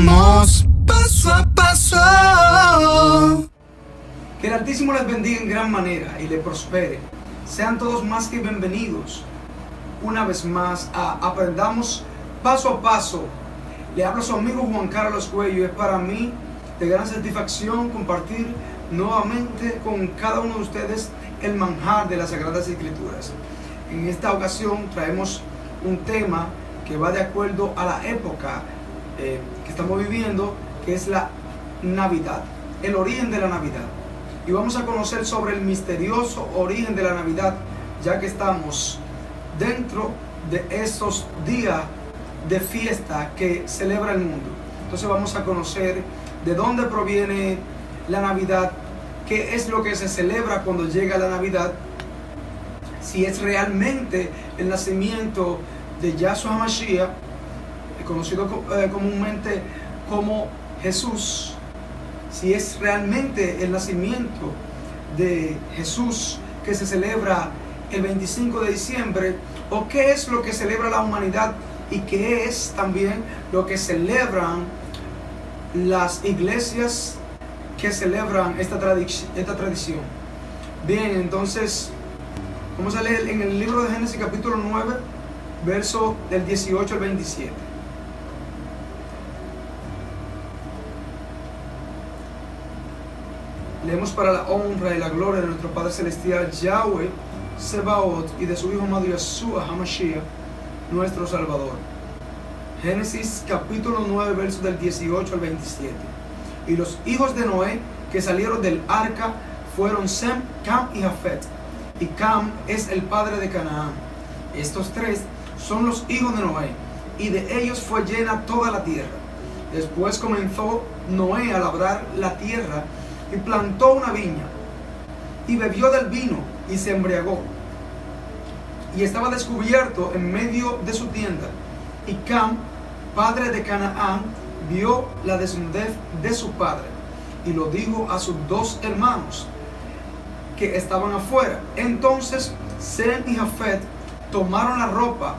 Vamos paso a paso. Que el Altísimo les bendiga en gran manera y les prospere. Sean todos más que bienvenidos una vez más a Aprendamos Paso a Paso. Le habla su amigo Juan Carlos Cuello. Es para mí de gran satisfacción compartir nuevamente con cada uno de ustedes el manjar de las Sagradas Escrituras. En esta ocasión traemos un tema que va de acuerdo a la época que estamos viviendo, que es la Navidad, el origen de la Navidad. Y vamos a conocer sobre el misterioso origen de la Navidad, ya que estamos dentro de esos días de fiesta que celebra el mundo. Entonces vamos a conocer de dónde proviene la Navidad, qué es lo que se celebra cuando llega la Navidad, si es realmente el nacimiento de Yahshua Mashiach, conocido comúnmente como Jesús, si es realmente el nacimiento de Jesús que se celebra el 25 de diciembre, o qué es lo que celebra la humanidad y qué es también lo que celebran las iglesias que celebran esta tradición. Bien, entonces vamos a leer en el libro de Génesis capítulo 9, verso del 18 al 27. Leemos para la honra y la gloria de nuestro Padre Celestial, Yahweh Sebaot, y de su Hijo amado Yahshua HaMashiach, nuestro Salvador. Génesis capítulo 9, versos del 18 al 27. Y los hijos de Noé que salieron del arca fueron Sem, Cam y Jafet. Y Cam es el padre de Canaán. Estos tres son los hijos de Noé, y de ellos fue llena toda la tierra. Después comenzó Noé a labrar la tierra y plantó una viña, y bebió del vino y se embriagó, y estaba descubierto en medio de su tienda. Y Cam, padre de Canaán, vio la desnudez de su padre, y lo dijo a sus dos hermanos que estaban afuera. Entonces Sem y Jafet tomaron la ropa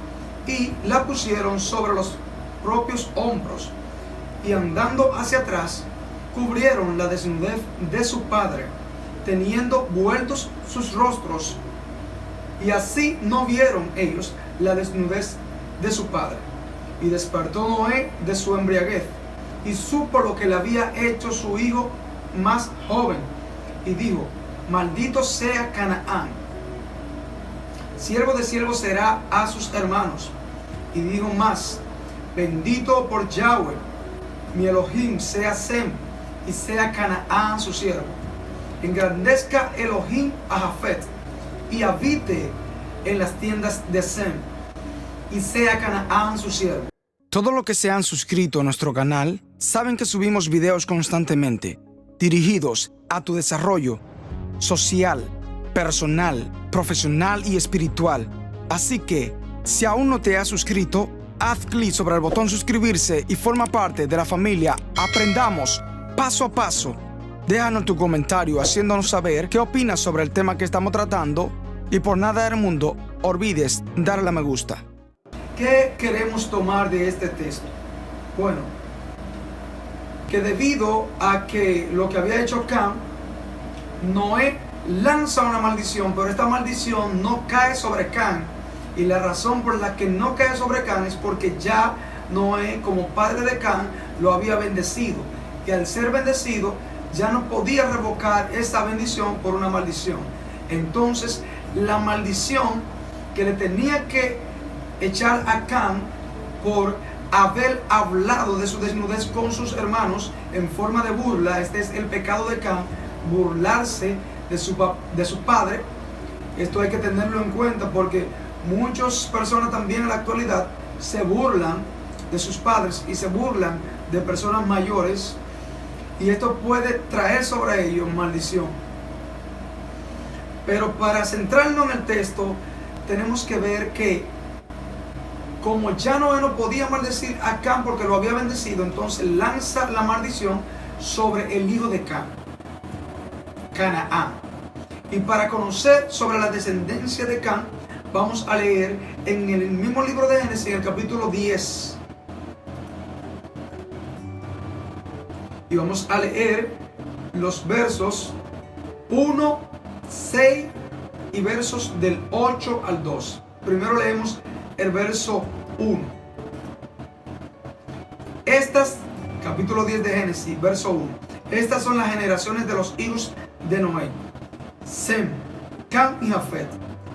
y la pusieron sobre los propios hombros, y andando hacia atrás cubrieron la desnudez de su padre, teniendo vueltos sus rostros, y así no vieron ellos la desnudez de su padre. Y despertó Noé de su embriaguez, y supo lo que le había hecho su hijo más joven, y dijo: maldito sea Canaán, siervo de siervo será a sus hermanos. Y dijo más: bendito por Yahweh mi Elohim sea Sem, y sea Canaán su siervo. Engrandezca Elohim a Jafet, y habite en las tiendas de Sem, y sea Canaán su siervo. Todo lo que se han suscrito a nuestro canal saben que subimos videos constantemente dirigidos a tu desarrollo social, personal, profesional y espiritual. Así que, si aún no te has suscrito, haz clic sobre el botón suscribirse y forma parte de la familia Aprendamos Paso a Paso. Déjanos tu comentario haciéndonos saber qué opinas sobre el tema que estamos tratando, y por nada del mundo olvides darle a me gusta. ¿Qué queremos tomar de este texto? Bueno, que debido a que lo que había hecho Cam, Noé lanza una maldición, pero esta maldición no cae sobre Cam, y la razón por la que no cae sobre Cam es porque ya Noé, como padre de Cam, lo había bendecido, y al ser bendecido ya no podía revocar esa bendición por una maldición. Entonces la maldición que le tenía que echar a Cam por haber hablado de su desnudez con sus hermanos en forma de burla, este es el pecado de Cam, burlarse de su padre. Esto hay que tenerlo en cuenta porque muchas personas también en la actualidad se burlan de sus padres y se burlan de personas mayores, y esto puede traer sobre ellos maldición. Pero para centrarnos en el texto, tenemos que ver que como ya Noé no podía maldecir a Cam porque lo había bendecido, entonces lanza la maldición sobre el hijo de Cam, Canaán. Y para conocer sobre la descendencia de Cam, vamos a leer en el mismo libro de Génesis, en el capítulo 10. y vamos a leer los versos 1, 6 y versos del 8 al 2. Primero leemos el verso 1. Capítulo 10 de Génesis, verso 1. Estas son las generaciones de los hijos de Noé: Sem, Cam y Jafet,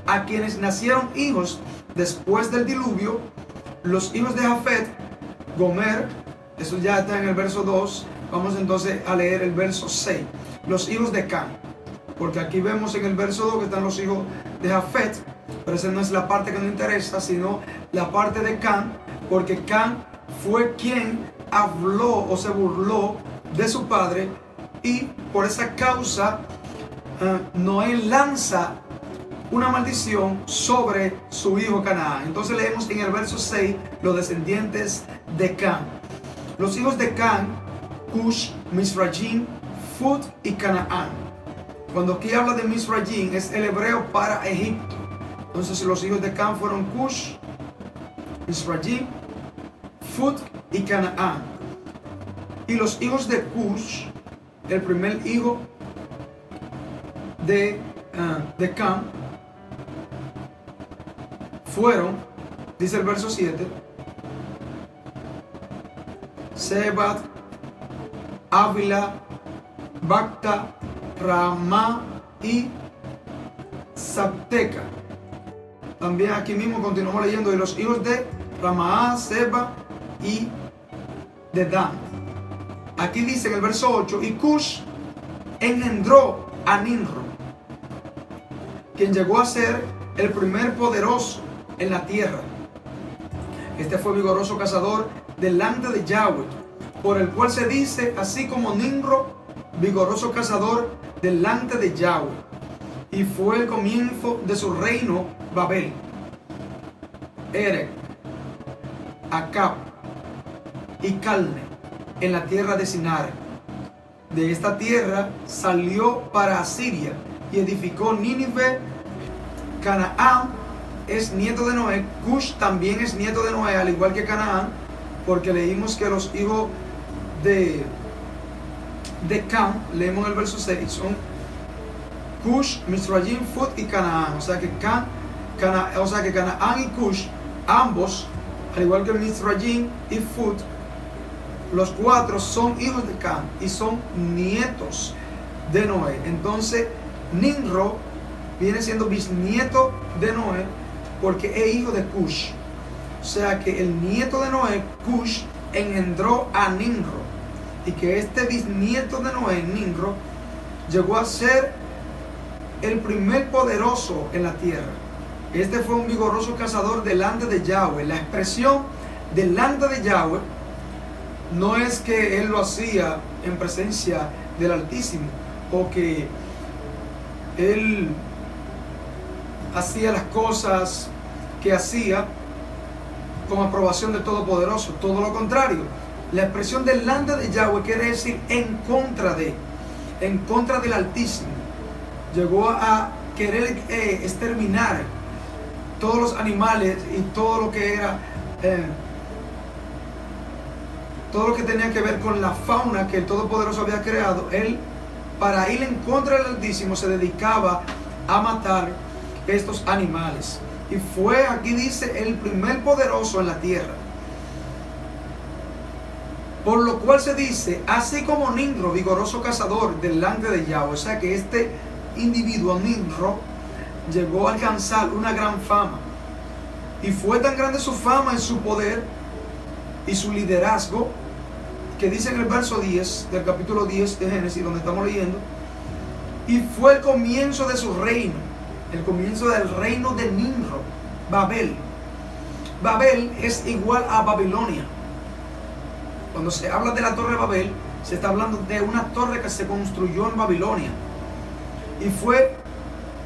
a quienes nacieron hijos después del diluvio. Los hijos de Jafet, Gomer, eso ya está en el verso 2. Vamos entonces a leer el verso 6. Los hijos de Cam, porque aquí vemos en el verso 2 que están los hijos de Jafet, pero esa no es la parte que nos interesa, sino la parte de Cam, porque Cam fue quien habló o se burló de su padre, y por esa causa Noé lanza una maldición sobre su hijo Canaán. Entonces leemos en el verso 6 los descendientes de Cam. Los hijos de Cam: Cush, Misrayim, Fut y Canaán. Cuando aquí habla de Misrayim es el hebreo para Egipto. Entonces los hijos de Cam fueron Cush, Misrayim, Fut y Canaán. Y los hijos de Cush, el primer hijo de Cam, fueron, dice el verso 7, Sebat, Ávila, Bacta, Ramá y Sabteca. También aquí mismo continuamos leyendo de los hijos de Ramá, Seba y Dedán. Aquí dice en el verso 8: y Cush engendró a Nimrod, quien llegó a ser el primer poderoso en la tierra. Este fue vigoroso cazador delante de Yahweh, por el cual se dice, así como Nimrod, vigoroso cazador delante de Yahweh. Y fue el comienzo de su reino Babel, Erech, Acab y Calne, en la tierra de Sinar. De esta tierra salió para Asiria y edificó Nínive. Canaán es nieto de Noé. Cush también es nieto de Noé, al igual que Canaán, porque leímos que los hijos de Cam, leemos el verso 6, son Cush, Misrayim, Fut y Canaán. O sea que Canaán y Cush, ambos, al igual que Misrayim y Fut, los cuatro son hijos de Cam y son nietos de Noé. Entonces Nimrod viene siendo bisnieto de Noé porque es hijo de Cush. O sea que el nieto de Noé, Cush, engendró a Nimrod, y que este bisnieto de Noé, Nimrod, llegó a ser el primer poderoso en la tierra. Este fue un vigoroso cazador delante de Yahweh. La expresión delante de Yahweh no es que él lo hacía en presencia del Altísimo, o que él hacía las cosas que hacía con aprobación del Todopoderoso. Todo lo contrario. La expresión delante de Yahweh quiere decir en contra del Altísimo. Llegó a querer exterminar todos los animales y todo lo que era todo lo que tenía que ver con la fauna que el Todopoderoso había creado. Él, para ir en contra del Altísimo, se dedicaba a matar estos animales. Y fue, aquí dice, el primer poderoso en la tierra. Por lo cual se dice, así como Nimrod, vigoroso cazador delante de Yahweh. O sea que este individuo, Nimrod, llegó a alcanzar una gran fama. Y fue tan grande su fama y su poder y su liderazgo, que dice en el verso 10 del capítulo 10 de Génesis, donde estamos leyendo: y fue el comienzo de su reino, el comienzo del reino de Nimrod, Babel. Babel es igual a Babilonia. Cuando se habla de la torre de Babel, se está hablando de una torre que se construyó en Babilonia. Y fue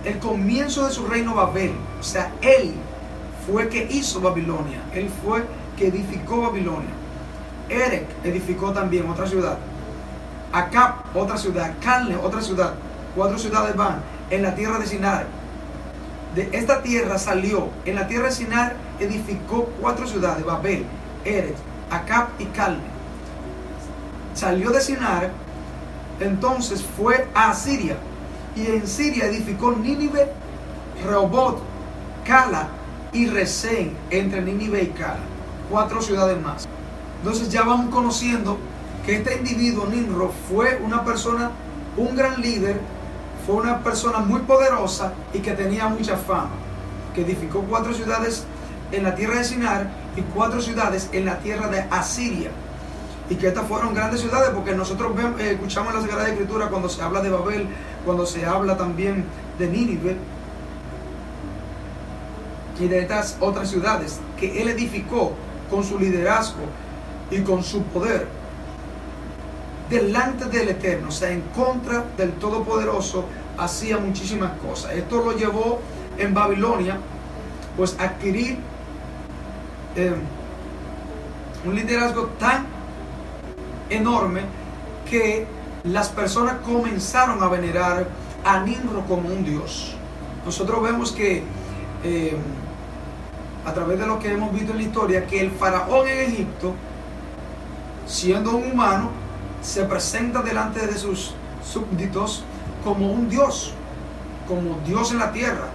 el comienzo de su reino Babel. O sea, él fue que hizo Babilonia. Él fue que edificó Babilonia. Erech edificó también otra ciudad. Acab, otra ciudad. Calne, otra ciudad. 4 ciudades van en la tierra de Sinar. De esta tierra salió. En la tierra de Sinar edificó 4 ciudades: Babel, Erech, Acab y Calne. salió de Sinar, entonces fue a Asiria, y en Siria edificó Nínive, Rehoboth, Cala y Resén, entre Nínive y Cala, 4 ciudades más. Entonces ya vamos conociendo que este individuo, Nimrod, fue una persona, un gran líder, fue una persona muy poderosa y que tenía mucha fama, que edificó 4 ciudades en la tierra de Sinar y 4 ciudades en la tierra de Asiria. Y que estas fueron grandes ciudades, porque nosotros escuchamos en la Sagrada Escritura cuando se habla de Babel, cuando se habla también de Nínive y de estas otras ciudades que él edificó con su liderazgo y con su poder delante del Eterno, o sea, en contra del Todopoderoso, hacía muchísimas cosas. Esto lo llevó en Babilonia, pues, a adquirir un liderazgo tan enorme que las personas comenzaron a venerar a Nimrod como un dios. Nosotros vemos que a través de lo que hemos visto en la historia, que el faraón en Egipto, siendo un humano, se presenta delante de sus súbditos como un dios, como Dios en la tierra.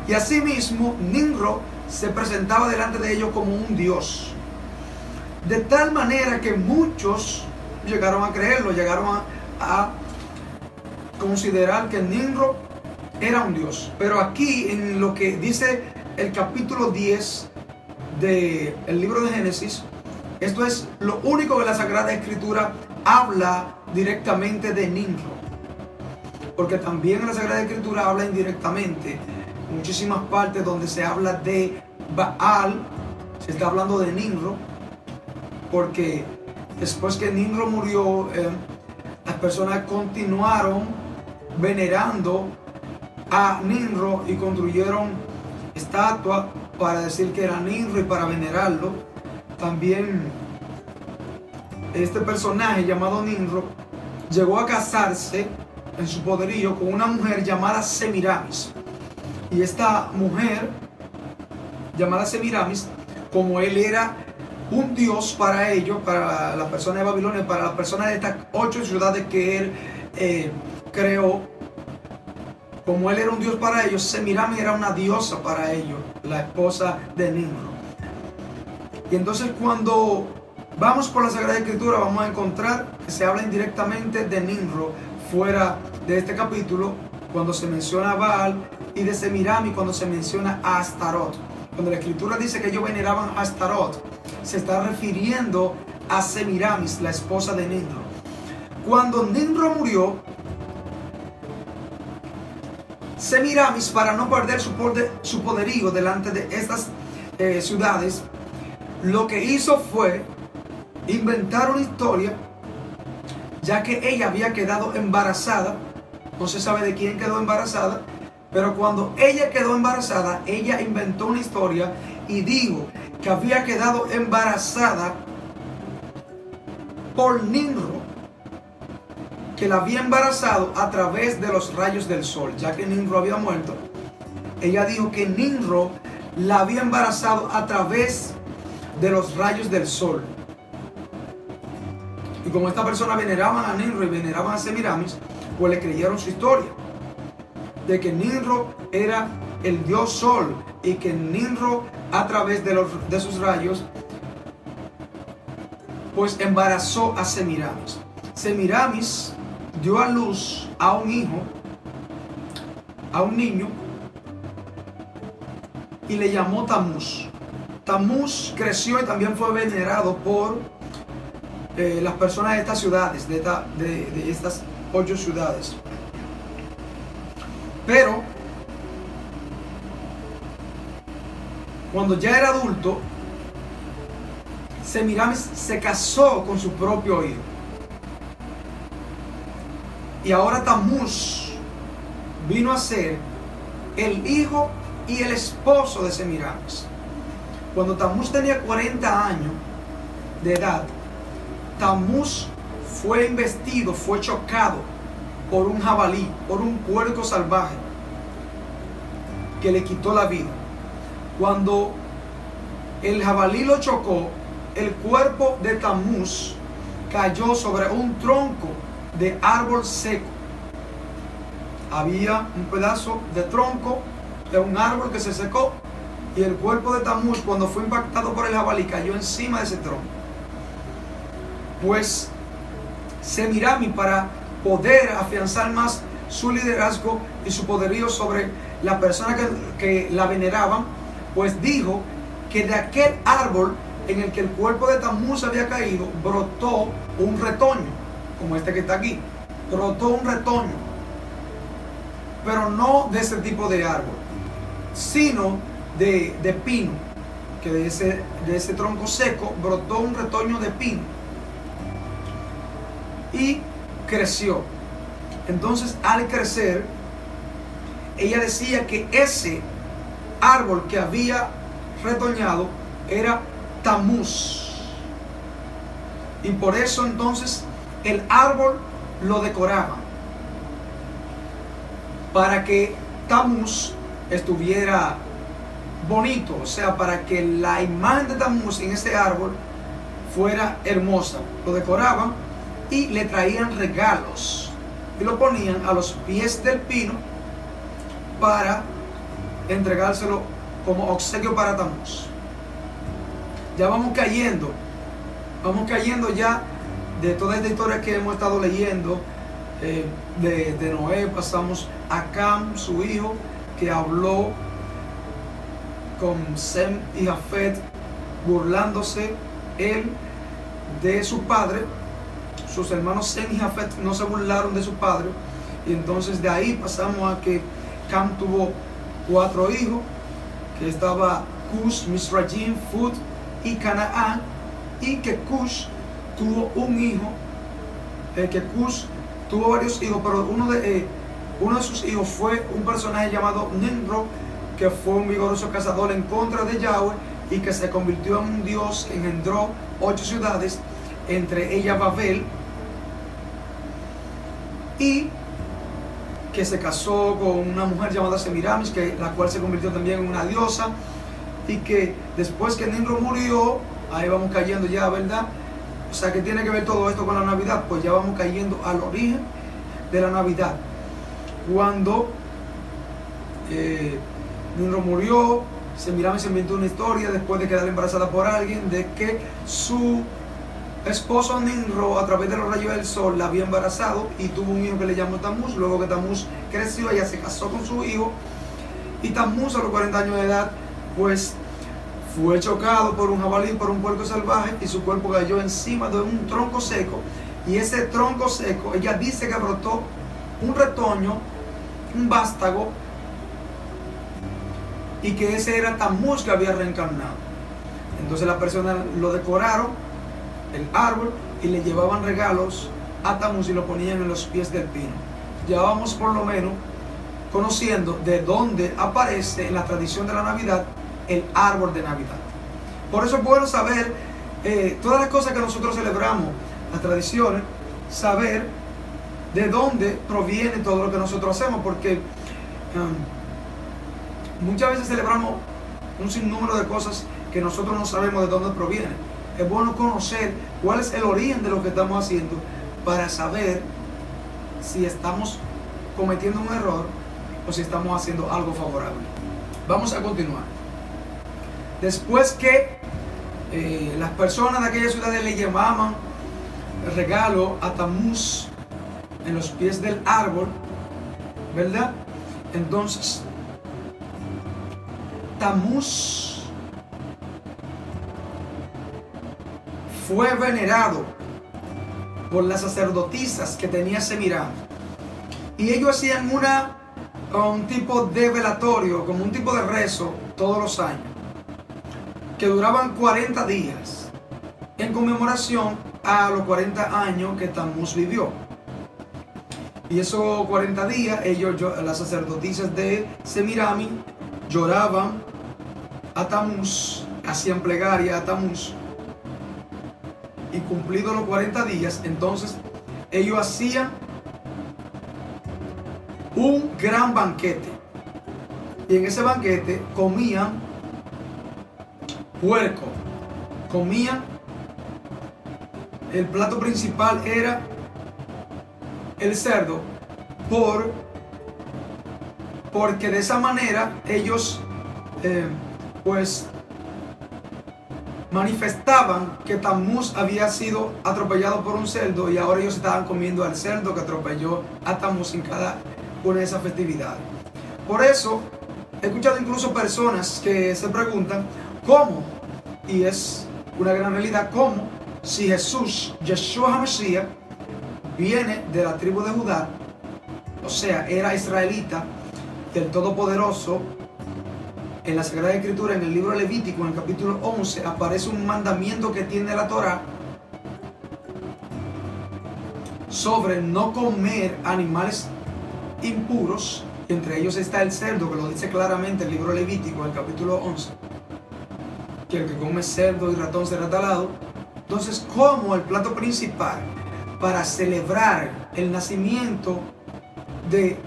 Y asimismo Nimrod se presentaba delante de ellos como un dios, de tal manera que muchos llegaron a creerlo, llegaron a considerar que Nimrod era un dios. Pero aquí, en lo que dice el capítulo 10 del libro de Génesis, esto es lo único que la Sagrada Escritura habla directamente de Nimrod, porque también en la Sagrada Escritura habla indirectamente muchísimas partes donde se habla de Baal, se está hablando de Nimrod, porque después que Nimrod murió, las personas continuaron venerando a Nimrod y construyeron estatuas para decir que era Nimrod y para venerarlo. También este personaje llamado Nimrod llegó a casarse en su poderío con una mujer llamada Semiramis. Y esta mujer llamada Semiramis, como él era un dios para ellos, para la persona de Babilonia, para las personas de estas 8 ciudades que él creó, como él era un dios para ellos, Semiramis era una diosa para ellos, la esposa de Nimrod. Y entonces cuando vamos por la Sagrada Escritura vamos a encontrar que se habla indirectamente de Nimrod fuera de este capítulo, cuando se menciona a Baal, y de Semiramis cuando se menciona a Astarot. Cuando la Escritura dice que ellos veneraban a Astarot, se está refiriendo a Semiramis, la esposa de Nimrod. Cuando Nimrod murió, Semiramis, para no perder su poderío delante de estas ciudades, lo que hizo fue inventar una historia, ya que ella había quedado embarazada. No se sabe de quién quedó embarazada, pero cuando ella quedó embarazada, ella inventó una historia y dijo que había quedado embarazada por Nimrod, que la había embarazado a través de los rayos del sol, ya que Nimrod había muerto. Ella dijo que Nimrod la había embarazado a través de los rayos del sol. Y como esta persona veneraban a Nimrod y veneraban a Semiramis, pues le creyeron su historia de que Nimrod era el dios sol y que Nimrod, a través de sus rayos, pues embarazó a Semiramis. Semiramis dio a luz a un hijo, a un niño, y le llamó Tamuz. Tamuz creció y también fue venerado por las personas de estas ciudades, de estas 8 ciudades. Pero cuando ya era adulto, Semiramis se casó con su propio hijo. Y ahora Tamuz vino a ser el hijo y el esposo de Semiramis. Cuando Tamuz tenía 40 años de edad, Tamuz fue embestido, fue chocado por un jabalí, por un puerco salvaje que le quitó la vida. Cuando el jabalí lo chocó, el cuerpo de Tamuz cayó sobre un tronco de árbol seco. Había un pedazo de tronco de un árbol que se secó y el cuerpo de Tamuz, cuando fue impactado por el jabalí, cayó encima de ese tronco. Pues Semirami, para poder afianzar más su liderazgo y su poderío sobre la persona que la veneraban, pues dijo que de aquel árbol en el que el cuerpo de Tamuz había caído, brotó un retoño, como este que está aquí. Brotó un retoño, pero no de ese tipo de árbol, sino de pino, que de ese tronco seco brotó un retoño de pino y creció. Entonces, al crecer, ella decía que ese árbol que había retoñado era Tamuz, y por eso entonces el árbol lo decoraba, para que Tamuz estuviera bonito, o sea, para que la imagen de Tamuz en ese árbol fuera hermosa. Lo decoraban y le traían regalos y lo ponían a los pies del pino para entregárselo como obsequio para Tamuz. Ya vamos cayendo ya de toda esta historia que hemos estado leyendo. De Noé pasamos a Cam, su hijo, que habló con Sem y Jafet, burlándose él de su padre. Sus hermanos Sem y Jafet no se burlaron de su padre, y entonces de ahí pasamos a que Cam tuvo 4 hijos, que estaba Cush, Misrayim, Fut y Canaán, y que Cush tuvo un hijo, que Cush tuvo varios hijos, pero uno de sus hijos fue un personaje llamado Nimrod, que fue un vigoroso cazador en contra de Yahweh y que se convirtió en un dios. Engendró 8 ciudades, entre ellas Babel, y que se casó con una mujer llamada Semiramis, la cual se convirtió también en una diosa, y que después que Nimrod murió, ahí vamos cayendo ya, ¿verdad? O sea, ¿qué tiene que ver todo esto con la Navidad? Pues ya vamos cayendo al origen de la Navidad. Cuando Nimrod murió, Semiramis inventó una historia después de quedar embarazada por alguien, de que su esposo Nimrod, a través de los rayos del sol, la había embarazado y tuvo un hijo que le llamó Tamuz. Luego que Tamuz creció, ella se casó con su hijo, y Tamuz, a los 40 años de edad, pues fue chocado por un jabalí, por un puerco salvaje, y su cuerpo cayó encima de un tronco seco. Y ese tronco seco, ella dice que brotó un retoño, un vástago, y que ese era Tamuz que había reencarnado. Entonces las personas lo decoraron, el árbol, y le llevaban regalos a Tamuz y lo ponían en los pies del pino. Ya vamos por lo menos conociendo de dónde aparece en la tradición de la Navidad el árbol de Navidad. Por eso es bueno saber todas las cosas que nosotros celebramos, las tradiciones, saber de dónde proviene todo lo que nosotros hacemos, porque muchas veces celebramos un sinnúmero de cosas que nosotros no sabemos de dónde provienen. Es bueno conocer cuál es el origen de lo que estamos haciendo para saber si estamos cometiendo un error o si estamos haciendo algo favorable. Vamos a continuar. Después que las personas de aquellas ciudades le llevaban el regalo a Tamuz en los pies del árbol, ¿verdad? Entonces, Tamuz fue venerado por las sacerdotisas que tenía Semiramis, y ellos hacían un tipo de velatorio, como un tipo de rezo todos los años, que duraban 40 días, en conmemoración a los 40 años que Tamuz vivió. Y esos 40 días, las sacerdotisas de Semiramis, lloraban a Tamuz, hacían plegaria a Tamuz, y cumplidos los 40 días, entonces ellos hacían un gran banquete, y en ese banquete comían puerco, comían el plato principal era el cerdo, porque de esa manera ellos pues manifestaban que Tammuz había sido atropellado por un cerdo, y ahora ellos estaban comiendo al cerdo que atropelló a Tammuz en cada una de esas festividades. Por eso he escuchado incluso personas que se preguntan cómo, y es una gran realidad, cómo si Jesús, Yeshua HaMashiach, viene de la tribu de Judá, o sea, era israelita del Todopoderoso. En la Sagrada Escritura, en el libro Levítico, en el capítulo 11, aparece un mandamiento que tiene la Torá sobre no comer animales impuros, y entre ellos está el cerdo, que lo dice claramente el libro Levítico, en el capítulo 11, que el que come cerdo y ratón será talado. Entonces, como el plato principal para celebrar el nacimiento de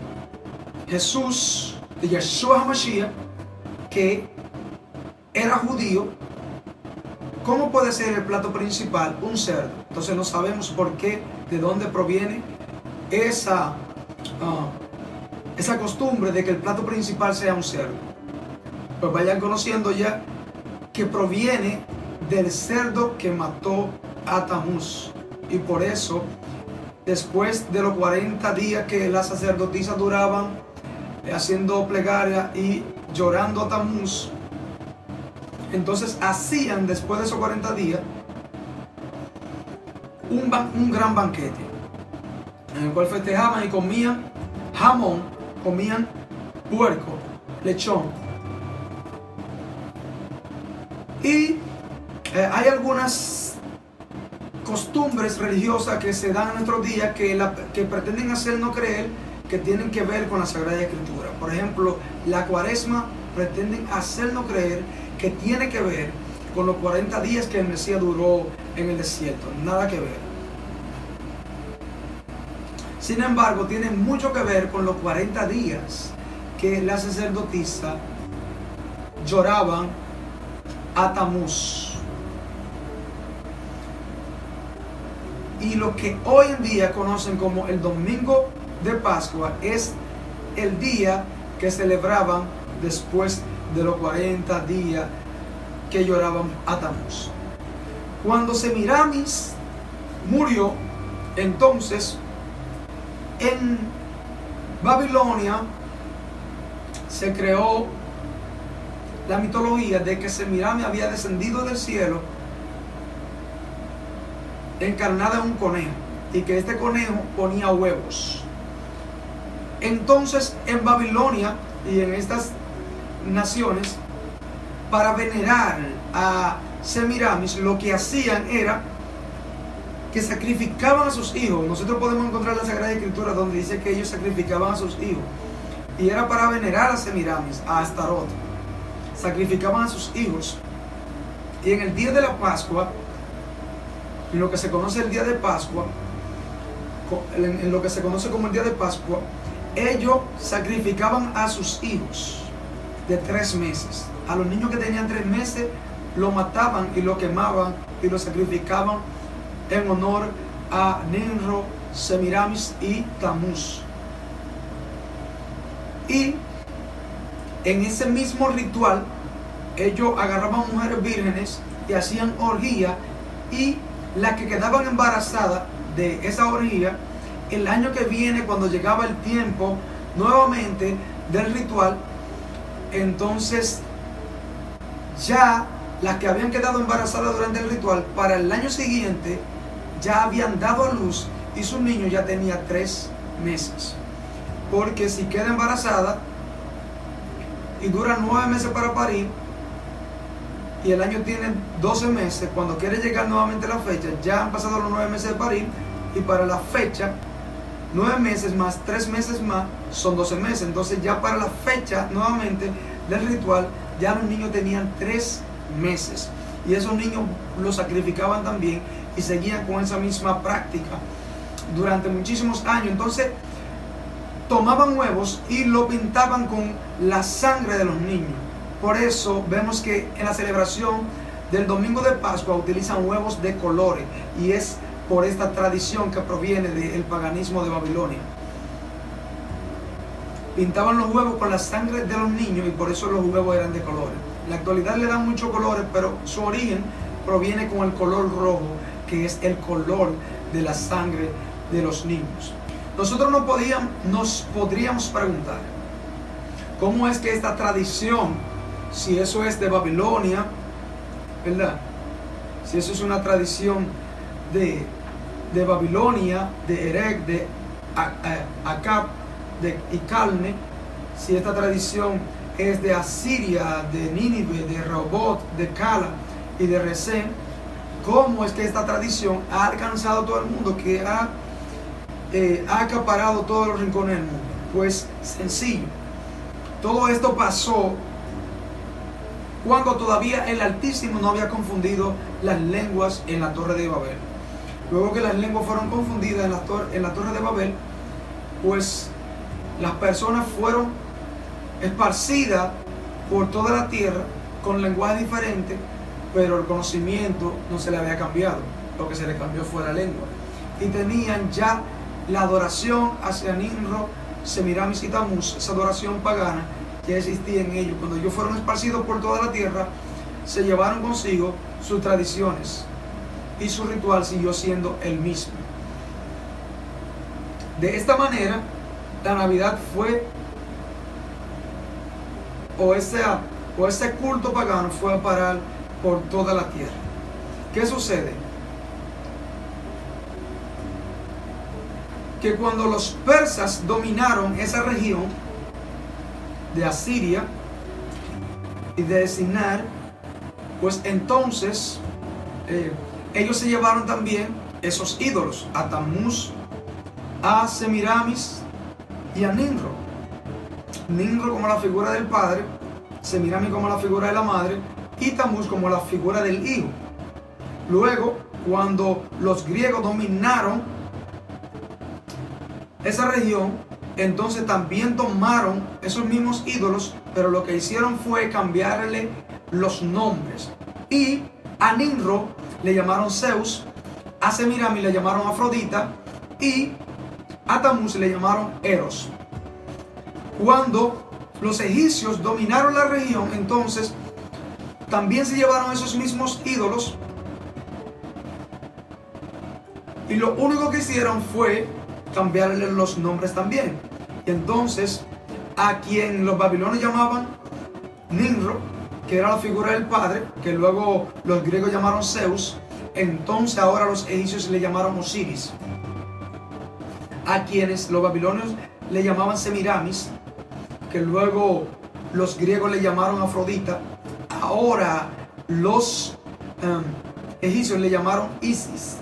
Jesús, de Yeshua HaMashiach, que era judío, ¿cómo puede ser el plato principal un cerdo? Entonces no sabemos por qué, de dónde proviene esa costumbre de que el plato principal sea un cerdo. Pues vayan conociendo ya que proviene del cerdo que mató a Tammuz, y por eso después de los 40 días que las sacerdotisas duraban haciendo plegaria y llorando a Tammuz, entonces hacían después de esos 40 días un gran banquete en el cual festejaban y comían jamón, comían puerco, lechón. Y hay algunas costumbres religiosas que se dan en nuestros días que pretenden hacernos creer que tienen que ver con la Sagrada Escritura. Por ejemplo, la Cuaresma pretenden hacernos creer que tiene que ver con los 40 días que el Mesías duró en el desierto. Nada que ver. Sin embargo, tiene mucho que ver con los 40 días que las sacerdotisas lloraban a Tammuz. Y lo que hoy en día conocen como el domingo de Pascua es el día que celebraban después de los 40 días que lloraban a Tammuz. Cuando Semiramis murió, entonces en Babilonia se creó la mitología de que Semiramis había descendido del cielo encarnada en un conejo, y que este conejo ponía huevos. Entonces en Babilonia y en estas naciones, para venerar a Semiramis, lo que hacían era que sacrificaban a sus hijos. Nosotros podemos encontrar la Sagrada Escritura donde dice que ellos sacrificaban a sus hijos, y era para venerar a Semiramis, a Astarot. Sacrificaban a sus hijos, y en el día de la Pascua, en lo que se conoce el día de Pascua, en lo que se conoce como el día de Pascua, ellos sacrificaban a sus hijos de 3 meses. A los niños que tenían 3 meses lo mataban y lo quemaban y lo sacrificaban en honor a Nimrod, Semiramis y Tammuz. Y en ese mismo ritual ellos agarraban mujeres vírgenes y hacían orgía, y las que quedaban embarazadas de esa orgía, el año que viene, cuando llegaba el tiempo nuevamente del ritual, entonces ya las que habían quedado embarazadas durante el ritual, para el año siguiente ya habían dado a luz, y su niño ya tenía 3 meses. Porque si queda embarazada y dura 9 meses para parir, y el año tiene 12 meses, cuando quiere llegar nuevamente la fecha, ya han pasado los 9 meses de parir, y para la fecha, 9 meses más 3 meses más son 12 meses. Entonces ya para la fecha nuevamente del ritual, ya los niños tenían 3 meses. Y esos niños los sacrificaban también, y seguían con esa misma práctica durante muchísimos años. Entonces tomaban huevos y lo pintaban con la sangre de los niños. Por eso vemos que en la celebración del domingo de Pascua utilizan huevos de colores, y es por esta tradición que proviene del paganismo de Babilonia. Pintaban los huevos con la sangre de los niños y por eso los huevos eran de colores. En la actualidad le dan muchos colores, pero su origen proviene con el color rojo, que es el color de la sangre de los niños. Nosotros nos podríamos preguntar, ¿cómo es que esta tradición, si eso es de Babilonia, ¿verdad? Si eso es una tradición de Babilonia, de Erech, de Acab, y Calne, si esta tradición es de Asiria, de Nínive, de Rehoboth, de Cala y de Resén, ¿cómo es que esta tradición ha alcanzado todo el mundo, que ha acaparado todos los rincones del mundo? Pues sencillo, todo esto pasó cuando todavía el Altísimo no había confundido las lenguas en la Torre de Babel. Luego que las lenguas fueron confundidas en la Torre de Babel, pues las personas fueron esparcidas por toda la tierra con lenguajes diferentes, pero el conocimiento no se le había cambiado. Lo que se le cambió fue la lengua. Y tenían ya la adoración hacia Nimrod, Semiramis y Tamuz, esa adoración pagana que existía en ellos. Cuando ellos fueron esparcidos por toda la tierra, se llevaron consigo sus tradiciones y su ritual siguió siendo el mismo. De esta manera, la Navidad fue, o ese culto pagano fue a parar por toda la tierra. ¿Qué sucede? Que cuando los persas dominaron esa región de Asiria y de Sinar, pues entonces ellos se llevaron también esos ídolos, a Tamuz, a Semiramis y a Nimrod. Nimrod como la figura del padre, Semiramis como la figura de la madre y Tamuz como la figura del hijo. Luego, cuando los griegos dominaron esa región, entonces también tomaron esos mismos ídolos, pero lo que hicieron fue cambiarle los nombres. Y a Nimrod le llamaron Zeus, a Semiramis le llamaron Afrodita y a Tamuz le llamaron Eros. Cuando los egipcios dominaron la región, entonces también se llevaron esos mismos ídolos y lo único que hicieron fue cambiarle los nombres también. Y entonces a quien los babilonios llamaban Nimrod, que era la figura del padre, que luego los griegos llamaron Zeus, entonces ahora los egipcios le llamaron Osiris. A quienes los babilonios le llamaban Semiramis, que luego los griegos le llamaron Afrodita, ahora los egipcios le llamaron Isis.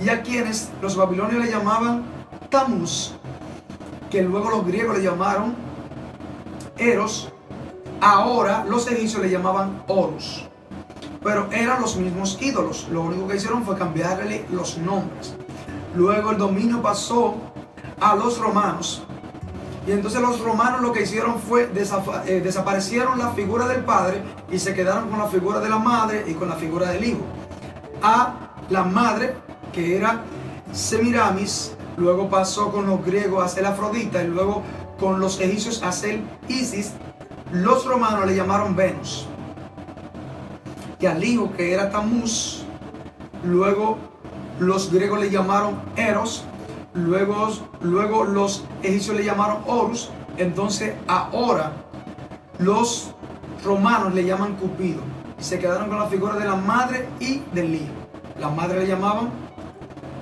Y a quienes los babilonios le llamaban Tamuz, que luego los griegos le llamaron Eros, ahora los egipcios le llamaban Horus. Pero eran los mismos ídolos, lo único que hicieron fue cambiarle los nombres. Luego el dominio pasó a los romanos. Y entonces los romanos lo que hicieron fue desaparecieron la figura del padre y se quedaron con la figura de la madre y con la figura del hijo. A la madre, que era Semiramis, luego pasó con los griegos a ser Afrodita y luego con los egipcios a ser Isis. Los romanos le llamaron Venus. Y al hijo, que era Tamuz, luego los griegos le llamaron Eros, luego los egipcios le llamaron Horus. Entonces ahora los romanos le llaman Cupido y se quedaron con la figura de la madre y del hijo. La madre le llamaban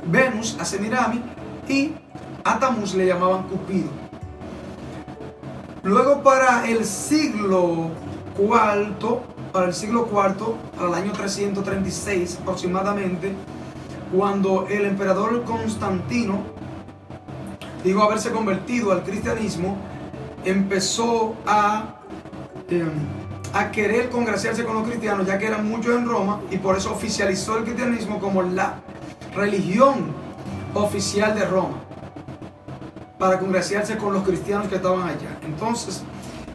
Venus a Semiramis y a Tamuz le llamaban Cupido. Luego para el siglo IV, para el año 336 aproximadamente, cuando el emperador Constantino dijo haberse convertido al cristianismo, empezó a querer congraciarse con los cristianos, ya que eran muchos en Roma, y por eso oficializó el cristianismo como la religión oficial de Roma, para congraciarse con los cristianos que estaban allá. Entonces,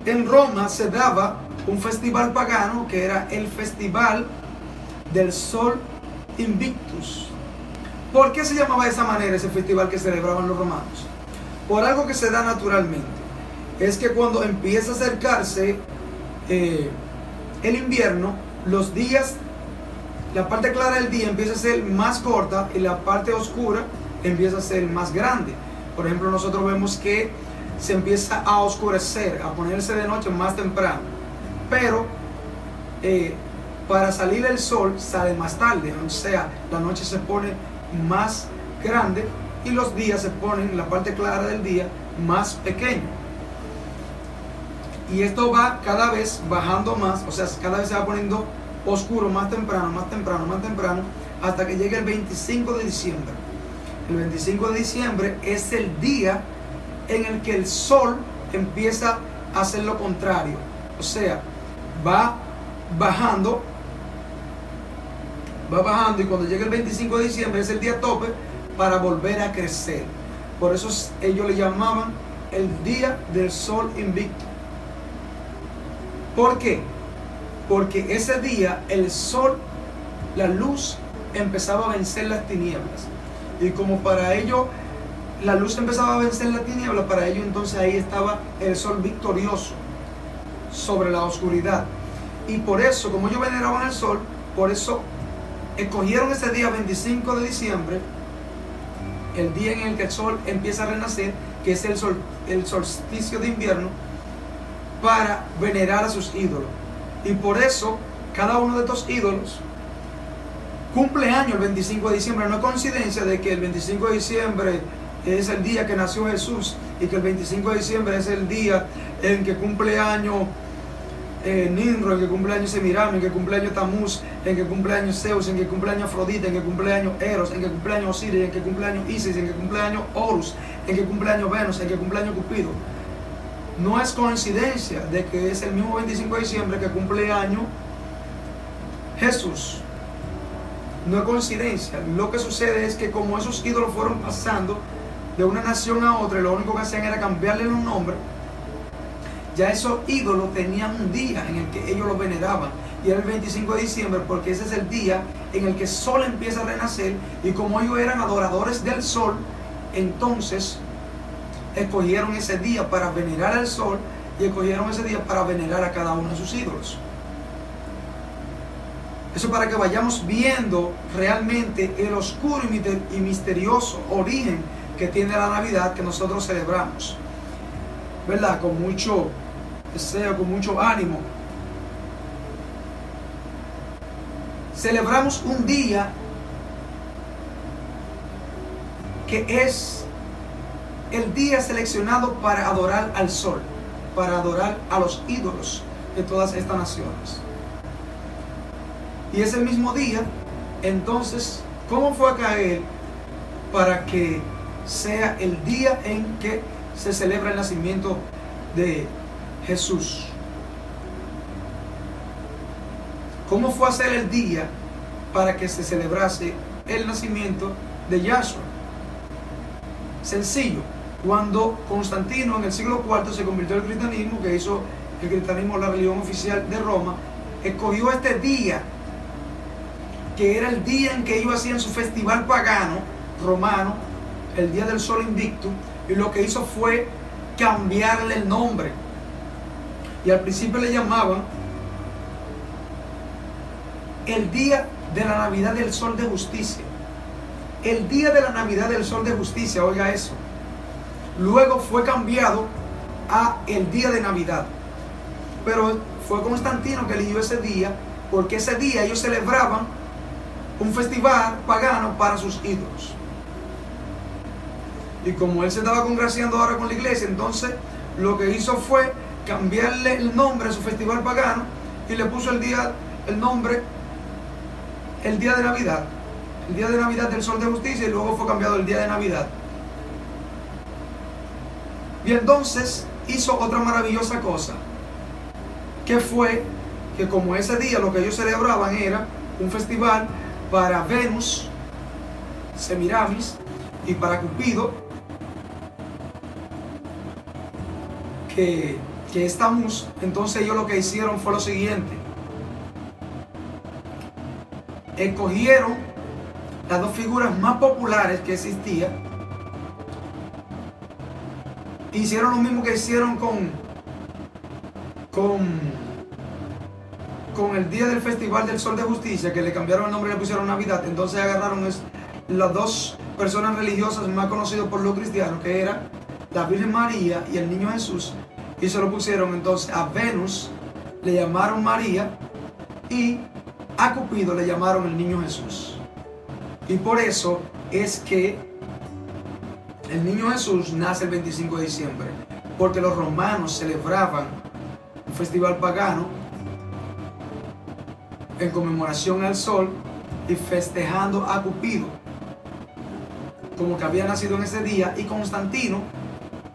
en Roma se daba un festival pagano que era el festival del Sol Invictus. ¿Por qué se llamaba de esa manera ese festival que celebraban los romanos? Por algo que se da naturalmente. Es que cuando empieza a acercarse el invierno, los días, la parte clara del día empieza a ser más corta y la parte oscura empieza a ser más grande. Por ejemplo, nosotros vemos que se empieza a oscurecer, a ponerse de noche más temprano. Pero para salir el sol sale más tarde, o sea, la noche se pone más grande y los días se ponen, la parte clara del día, más pequeño. Y esto va cada vez bajando más, o sea, cada vez se va poniendo oscuro más temprano, más temprano, más temprano, hasta que llegue el 25 de diciembre. El 25 de diciembre es el día en el que el sol empieza a hacer lo contrario. O sea, va bajando y cuando llega el 25 de diciembre es el día tope para volver a crecer. Por eso ellos le llamaban el día del sol invicto. ¿Por qué? Porque ese día el sol, la luz, empezaba a vencer las tinieblas. Y como para ello la luz empezaba a vencer la tiniebla, para ello entonces ahí estaba el sol victorioso sobre la oscuridad. Y por eso, como ellos veneraban el sol, por eso escogieron ese día 25 de diciembre, el día en el que el sol empieza a renacer, que es el solsticio de invierno, para venerar a sus ídolos. Y por eso cada uno de estos ídolos cumple año el 25 de diciembre. No es coincidencia de que el 25 de diciembre es el día que nació Jesús y que el 25 de diciembre es el día en que cumple año Nimrod, en que cumple año Semiramis, en que cumple año Tamuz, en que cumple año Zeus, en que cumple año Afrodita, en que cumple año Eros, en que cumple año Osiris, en que cumple año Isis, en que cumple año Horus, en que cumple año Venus, en que cumple año Cupido. No es coincidencia de que es el mismo 25 de diciembre que cumple año Jesús. No es coincidencia. Lo que sucede es que como esos ídolos fueron pasando de una nación a otra, y lo único que hacían era cambiarle los nombres, ya esos ídolos tenían un día en el que ellos los veneraban. Y era el 25 de diciembre porque ese es el día en el que el sol empieza a renacer. Y como ellos eran adoradores del sol, entonces escogieron ese día para venerar al sol y escogieron ese día para venerar a cada uno de sus ídolos. Eso para que vayamos viendo realmente el oscuro y misterioso origen que tiene la Navidad que nosotros celebramos, ¿verdad? Con mucho deseo, con mucho ánimo. Celebramos un día que es el día seleccionado para adorar al sol, para adorar a los ídolos de todas estas naciones. Y ese mismo día, entonces, ¿cómo fue a caer para que sea el día en que se celebra el nacimiento de Jesús? ¿Cómo fue a ser el día para que se celebrase el nacimiento de Yahshua? Sencillo. Cuando Constantino en el siglo IV se convirtió al cristianismo, que hizo el cristianismo la religión oficial de Roma, escogió este día, que era el día en que ellos hacían su festival pagano romano, el día del sol invicto, y lo que hizo fue cambiarle el nombre. Y al principio le llamaban el día de la Navidad del Sol de Justicia. El día de la Navidad del Sol de Justicia, oiga eso. Luego fue cambiado a el día de Navidad. Pero fue Constantino que eligió ese día, porque ese día ellos celebraban un festival pagano para sus ídolos. Y como él se estaba congraciando ahora con la iglesia, entonces lo que hizo fue cambiarle el nombre a su festival pagano y le puso el nombre, el día de Navidad. El día de Navidad del Sol de Justicia, y luego fue cambiado el día de Navidad. Y entonces hizo otra maravillosa cosa, que fue que como ese día lo que ellos celebraban era un festival para Venus, Semiramis, y para Cupido, que es Tamuz, entonces ellos lo que hicieron fue lo siguiente: escogieron las dos figuras más populares que existían, hicieron lo mismo que hicieron con el día del Festival del Sol de Justicia, que le cambiaron el nombre y le pusieron Navidad. Entonces agarraron las dos personas religiosas más conocidas por los cristianos, que era la Virgen María y el Niño Jesús, y se lo pusieron entonces a Venus, le llamaron María, y a Cupido le llamaron el Niño Jesús. Y por eso es que el Niño Jesús nace el 25 de diciembre, porque los romanos celebraban un festival pagano en conmemoración al sol y festejando a Cupido, como que había nacido en ese día, y Constantino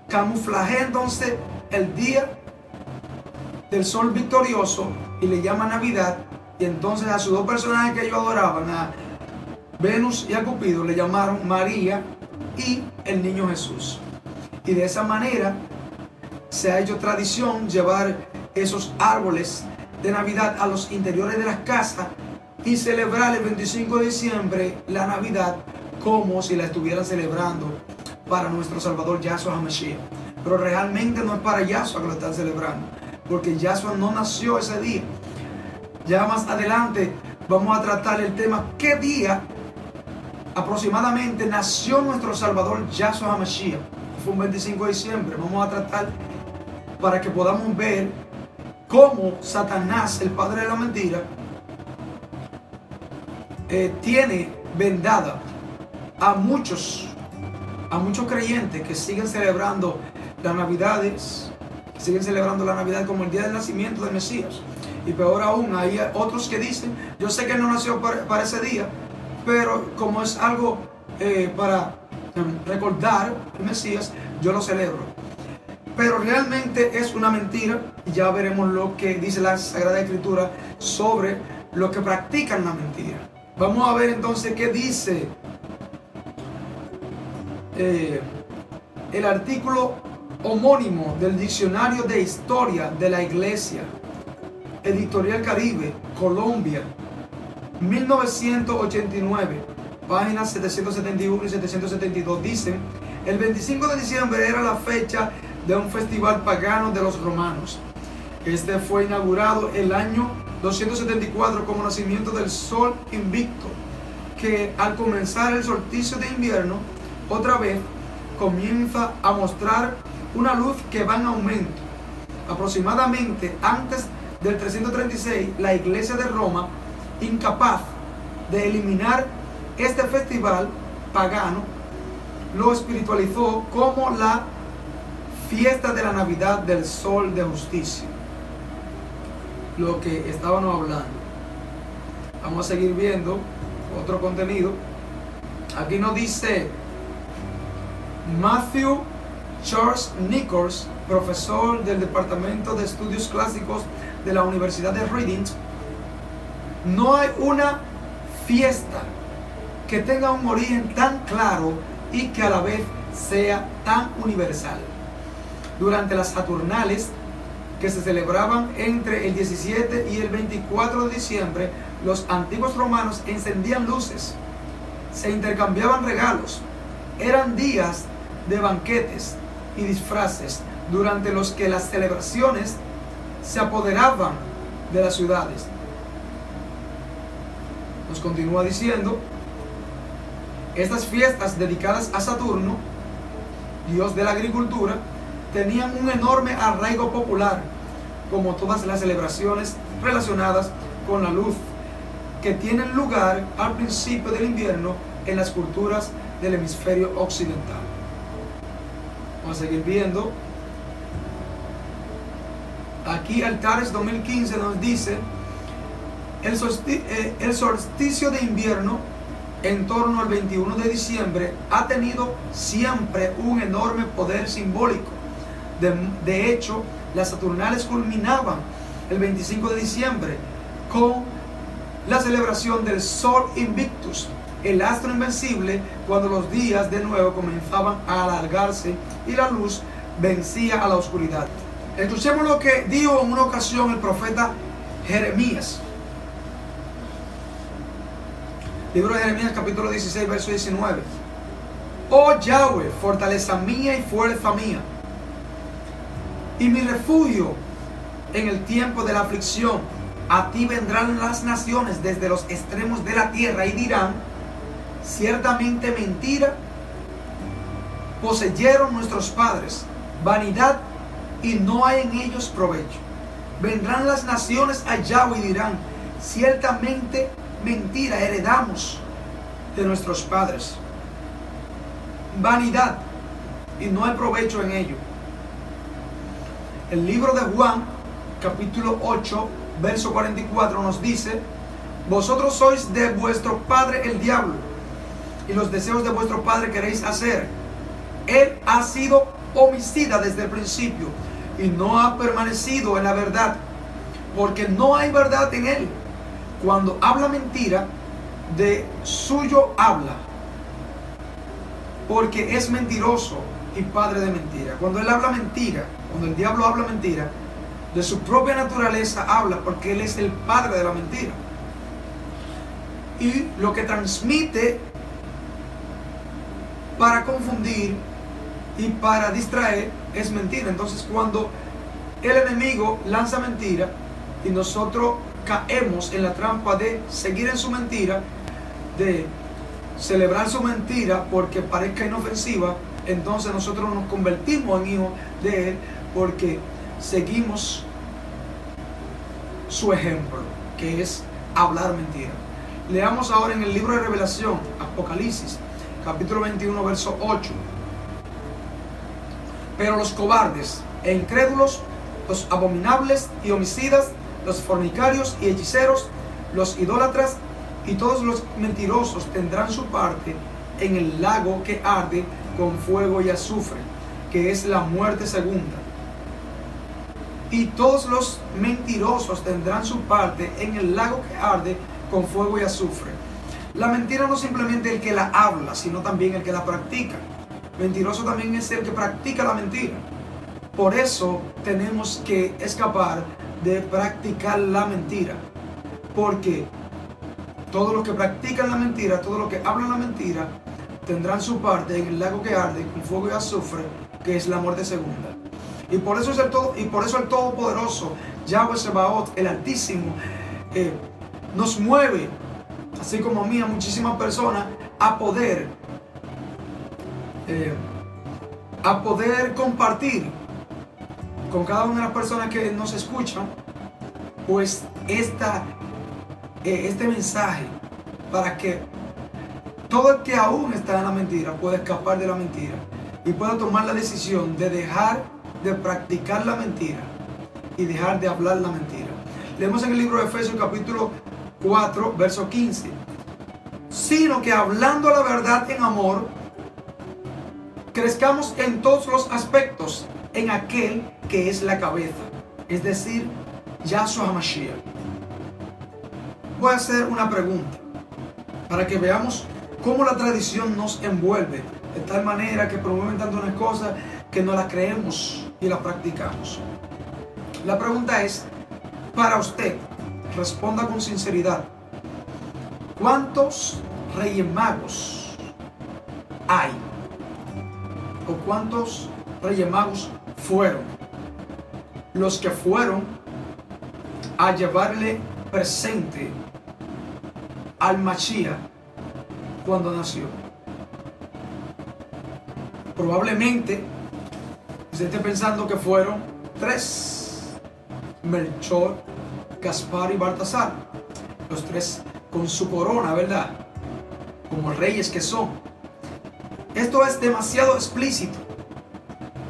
camuflajea entonces el día del sol victorioso y le llama Navidad, y entonces a sus dos personajes que ellos adoraban, a Venus y a Cupido, le llamaron María y el Niño Jesús. Y de esa manera se ha hecho tradición llevar esos árboles de Navidad a los interiores de las casas y celebrar el 25 de diciembre la Navidad como si la estuvieran celebrando para nuestro Salvador Yahshua HaMashiach. Pero realmente no es para Yahshua que lo están celebrando, porque Yahshua no nació ese día. Ya más adelante vamos a tratar el tema qué día aproximadamente nació nuestro Salvador Yahshua HaMashiach. Fue un 25 de diciembre. Vamos a tratar para que podamos ver cómo Satanás, el padre de la mentira, tiene vendada a muchos creyentes que siguen celebrando las Navidades, siguen celebrando la Navidad como el día del nacimiento del Mesías. Y peor aún, hay otros que dicen, yo sé que no nació para ese día, pero como es algo para recordar el Mesías, yo lo celebro. Pero realmente es una mentira. Ya veremos lo que dice la Sagrada Escritura sobre lo que practican la mentira. Vamos a ver entonces qué dice el artículo homónimo del Diccionario de Historia de la Iglesia, Editorial Caribe, Colombia, 1989, páginas 771 y 772. Dicen: el 25 de diciembre era la fecha de un festival pagano de los romanos. Este fue inaugurado el año 274 como nacimiento del sol invicto, que al comenzar el solsticio de invierno, otra vez comienza a mostrar una luz que va en aumento. Aproximadamente antes del 336, la Iglesia de Roma, incapaz de eliminar este festival pagano, lo espiritualizó como la fiesta de la Navidad del Sol de Justicia. Lo que estábamos hablando. Vamos a seguir viendo otro contenido. Aquí nos dice Matthew Charles Nichols, profesor del Departamento de Estudios Clásicos de la Universidad de Reading: no hay una fiesta que tenga un origen tan claro y que a la vez sea tan universal. Durante las Saturnales, que se celebraban entre el 17 y el 24 de diciembre, los antiguos romanos encendían luces, se intercambiaban regalos, eran días de banquetes y disfraces durante los que las celebraciones se apoderaban de las ciudades. Nos continúa diciendo: estas fiestas dedicadas a Saturno, dios de la agricultura, tenían un enorme arraigo popular, como todas las celebraciones relacionadas con la luz, que tienen lugar al principio del invierno en las culturas del hemisferio occidental. Vamos a seguir viendo. Aquí Altares 2015 nos dice: el solsticio de invierno en torno al 21 de diciembre ha tenido siempre un enorme poder simbólico. De hecho, las Saturnales culminaban el 25 de diciembre con la celebración del Sol Invictus, el astro invencible, cuando los días de nuevo comenzaban a alargarse y la luz vencía a la oscuridad. Escuchemos lo que dijo en una ocasión el profeta Jeremías. Libro de Jeremías, capítulo 16, verso 19. Oh Yahweh, fortaleza mía y fuerza mía, y mi refugio en el tiempo de la aflicción. A ti vendrán las naciones desde los extremos de la tierra y dirán: ciertamente mentira poseyeron nuestros padres, vanidad, y no hay en ellos provecho. Vendrán las naciones a Yahweh y dirán: ciertamente mentira heredamos de nuestros padres, vanidad, y no hay provecho en ello. El libro de Juan, capítulo 8, verso 44 nos dice: vosotros sois de vuestro padre el diablo, y los deseos de vuestro padre queréis hacer. Él ha sido homicida desde el principio y no ha permanecido en la verdad, porque no hay verdad en él. Cuando habla mentira, de suyo habla, porque es mentiroso y padre de mentira. Cuando él habla mentira, cuando el diablo habla mentira, de su propia naturaleza habla, porque él es el padre de la mentira. Y lo que transmite para confundir y para distraer es mentira. Entonces, cuando el enemigo lanza mentira y nosotros caemos en la trampa de seguir en su mentira, de celebrar su mentira porque parezca inofensiva, entonces nosotros nos convertimos en hijos de él porque seguimos su ejemplo, que es hablar mentira. Leamos ahora en el libro de Revelación, Apocalipsis, capítulo 21, verso 8. Pero los cobardes e incrédulos, los abominables y homicidas, los fornicarios y hechiceros, los idólatras y todos los mentirosos tendrán su parte en el lago que arde con fuego y azufre, que es la muerte segunda. Y todos los mentirosos tendrán su parte en el lago que arde con fuego y azufre. La mentira no es simplemente el que la habla, sino también el que la practica. Mentiroso también es el que practica la mentira. Por eso tenemos que escapar de practicar la mentira, porque todos los que practican la mentira, todos los que hablan la mentira, tendrán su parte en el lago que arde con fuego y azufre, que es la muerte segunda. Y por eso el Todopoderoso, Yahweh Sebaot, el Altísimo, nos mueve, así como a mí, a muchísimas personas, a poder compartir con cada una de las personas que nos escuchan, pues este mensaje, para que todo el que aún está en la mentira pueda escapar de la mentira y pueda tomar la decisión de dejar de practicar la mentira y dejar de hablar la mentira. Leemos en el libro de Efesios capítulo 4, verso 15. Sino que hablando la verdad en amor, crezcamos en todos los aspectos en aquel que es la cabeza, es decir, Yahshua HaMashiach. Voy a hacer una pregunta para que veamos cómo la tradición nos envuelve de tal manera que promueven tanto unas cosas que no las creemos y las practicamos. La pregunta es para usted, responda con sinceridad: ¿cuántos reyes magos hay? ¿O cuántos reyes magos fueron los que fueron a llevarle presente al Mashiach cuando nació? Probablemente usted esté pensando que fueron 3: Melchor, Gaspar y Baltasar, los 3 con su corona, ¿verdad? Como reyes que son. Esto es demasiado explícito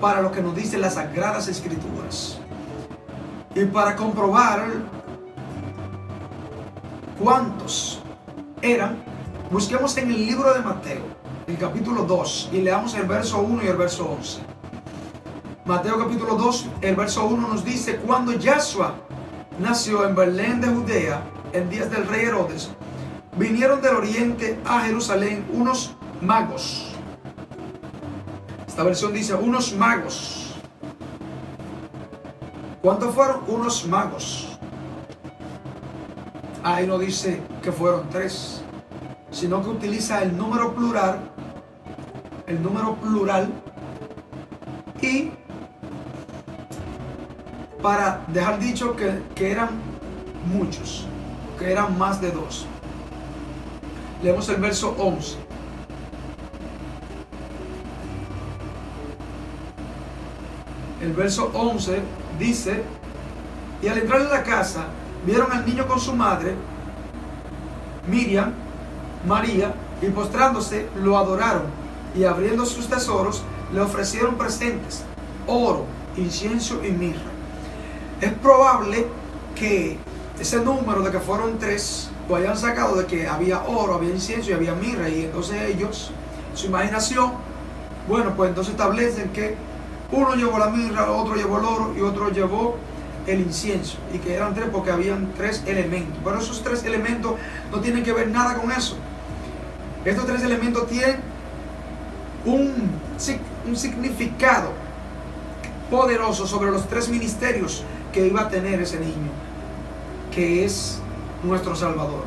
para lo que nos dicen las Sagradas Escrituras. Y para comprobar cuántos eran, busquemos en el libro de Mateo, el capítulo 2, y leamos el verso 1 y el verso 11. Mateo capítulo 2, el verso 1 nos dice: cuando Yahshua nació en Belén de Judea, en días del rey Herodes, vinieron del oriente a Jerusalén unos magos. Esta versión dice unos magos. ¿Cuántos fueron? Unos magos. Ahí no dice que fueron 3, sino que utiliza el número plural, y para dejar dicho que eran muchos, que eran más de 2. Leemos el verso 11. El verso 11 dice: y al entrar en la casa, vieron al niño con su madre, Miriam, María, y postrándose, lo adoraron, y abriendo sus tesoros, le ofrecieron presentes, oro, incienso y mirra. Es probable que ese número de que fueron 3 lo hayan sacado de que había oro, había incienso y había mirra, y entonces ellos, su imaginación, bueno, pues entonces establecen que uno llevó la mirra, otro llevó el oro y otro llevó el incienso, y que eran 3 porque habían 3 elementos. Pero esos 3 elementos no tienen que ver nada con eso. Estos 3 elementos tienen un significado poderoso sobre los 3 ministerios que iba a tener ese niño, que es nuestro Salvador.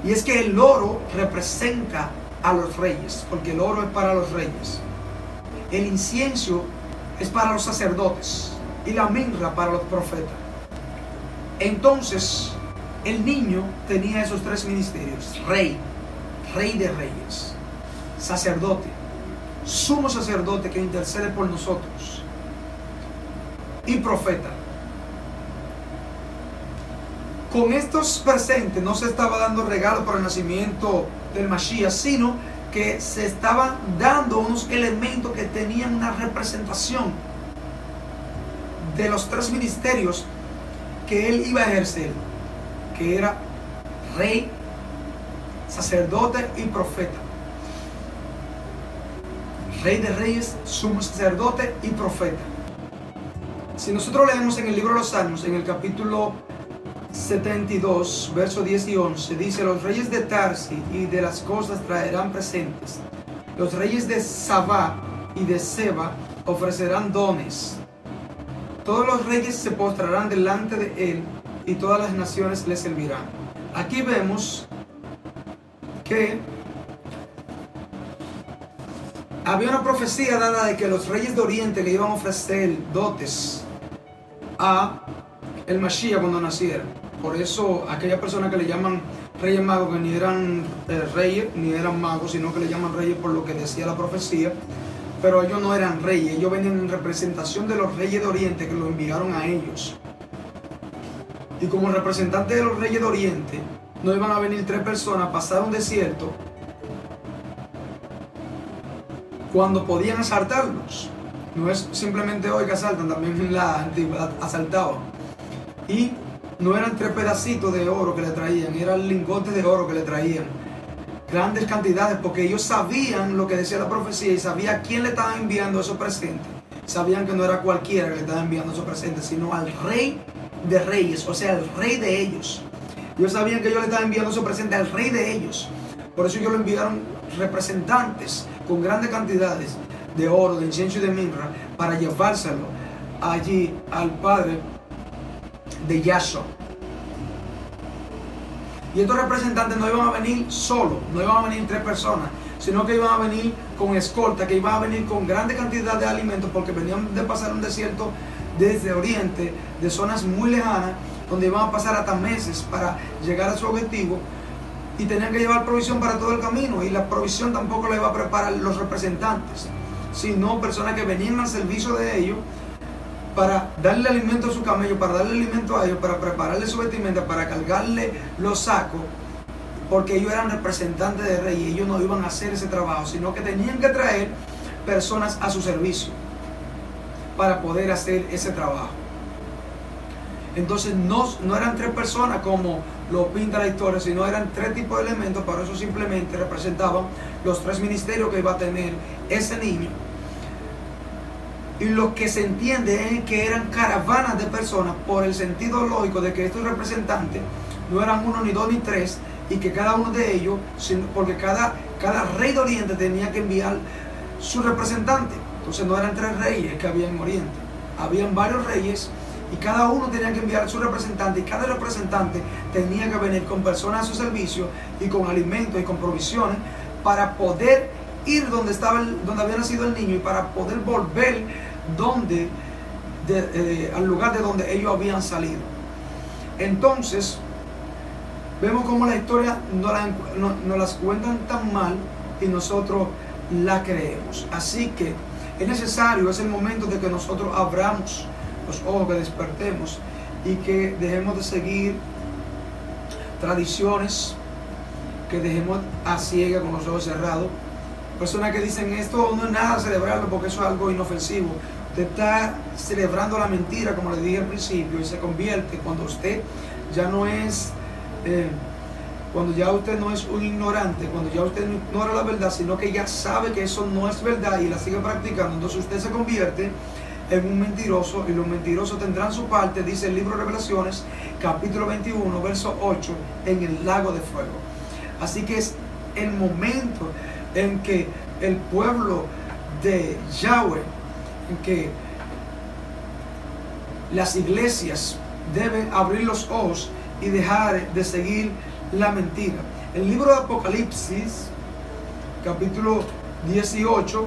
Y es que el oro representa a los reyes, porque el oro es para los reyes. El incienso es para los sacerdotes y la mirra para los profetas. Entonces, el niño tenía esos 3 ministerios: rey, rey de reyes, sacerdote, sumo sacerdote que intercede por nosotros, y profeta. Con estos presentes no se estaba dando regalo por el nacimiento del Mashiach, sino que se estaban dando unos elementos que tenían una representación de los 3 ministerios que él iba a ejercer, que era rey, sacerdote y profeta. Rey de reyes, sumo sacerdote y profeta. Si nosotros leemos en el libro de los Salmos, en el capítulo 72, versos 10 y 11, dice: los reyes de Tarsi y de las costas traerán presentes. Los reyes de Sabá y de Seba ofrecerán dones. Todos los reyes se postrarán delante de él y todas las naciones le servirán. Aquí vemos que había una profecía dada de que los reyes de Oriente le iban a ofrecer dotes a el Mashiach cuando naciera. Por eso aquellas personas que le llaman reyes magos, que ni eran reyes ni eran magos, sino que le llaman reyes por lo que decía la profecía, pero ellos no eran reyes, ellos venían en representación de los reyes de Oriente que lo enviaron a ellos. Y como representante de los reyes de Oriente, no iban a venir 3 personas a pasar un desierto cuando podían asaltarlos. No es simplemente hoy que asaltan, también en la antigüedad asaltaban. Y no eran 3 pedacitos de oro que le traían, eran lingotes de oro que le traían. Grandes cantidades, porque ellos sabían lo que decía la profecía y sabían a quién le estaban enviando esos presentes. Sabían que no era cualquiera que le estaba enviando esos presentes, sino al rey de reyes, o sea, al rey de ellos. Ellos sabían que ellos le estaban enviando esos presentes al rey de ellos. Por eso ellos le enviaron representantes con grandes cantidades de oro, de incienso y de mirra para llevárselo allí al padre de Yahshua. Y estos representantes no iban a venir solos, no iban a venir 3 personas, sino que iban a venir con escolta, que iban a venir con grande cantidad de alimentos, porque venían de pasar un desierto desde Oriente, de zonas muy lejanas, donde iban a pasar hasta meses para llegar a su objetivo, y tenían que llevar provisión para todo el camino, y la provisión tampoco la iba a preparar los representantes, sino personas que venían al servicio de ellos para darle alimento a su camello, para darle alimento a ellos, para prepararle su vestimenta, para cargarle los sacos, porque ellos eran representantes de rey y ellos no iban a hacer ese trabajo, sino que tenían que traer personas a su servicio para poder hacer ese trabajo. Entonces no eran 3 personas como lo pinta la historia, sino eran 3 tipos de elementos, pero eso simplemente representaban los 3 ministerios que iba a tener ese niño. Y lo que se entiende es que eran caravanas de personas, por el sentido lógico de que estos representantes no eran 1, ni 2, ni 3, y que cada uno de ellos, porque cada rey de Oriente tenía que enviar su representante. Entonces no eran 3 reyes que había en Oriente, habían varios reyes y cada uno tenía que enviar su representante, y cada representante tenía que venir con personas a su servicio y con alimentos y con provisiones para poder ir donde había nacido el niño y para poder volver al lugar de donde ellos habían salido. Entonces vemos cómo la historia no las cuentan tan mal y nosotros la creemos. Así que es necesario, es el momento de que nosotros abramos los ojos, que despertemos y que dejemos de seguir tradiciones, que dejemos a ciegas con los ojos cerrados. Personas que dicen esto no es nada celebrarlo porque eso es algo inofensivo. Usted está celebrando la mentira, como le dije al principio, y se convierte cuando usted ya no es cuando ya usted no es un ignorante, cuando ya usted no ignora la verdad, sino que ya sabe que eso no es verdad y la sigue practicando. Entonces usted se convierte en un mentiroso, y los mentirosos tendrán su parte, dice el libro de Revelaciones, capítulo 21, verso 8, en el lago de fuego. Así que es el momento en que el pueblo de Yahweh, en que las iglesias deben abrir los ojos y dejar de seguir la mentira. El libro de Apocalipsis, capítulo 18,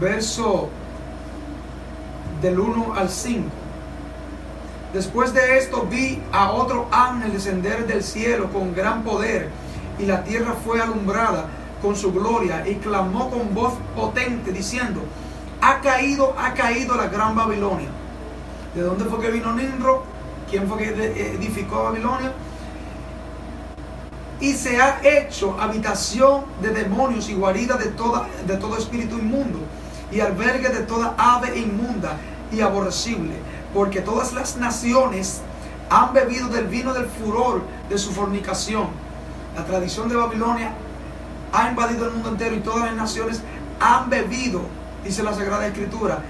verso del 1 al 5. Después de esto vi a otro ángel descender del cielo con gran poder, y la tierra fue alumbrada con su gloria, y clamó con voz potente diciendo: ha caído la gran Babilonia. ¿De dónde fue que vino Nimrod? ¿Quién fue que edificó Babilonia? Y se ha hecho habitación de demonios y guarida de todo espíritu inmundo, y albergue de toda ave inmunda y aborrecible, porque todas las naciones han bebido del vino del furor de su fornicación. La tradición de Babilonia ha invadido el mundo entero y todas las naciones han bebido, dice la Sagrada Escritura,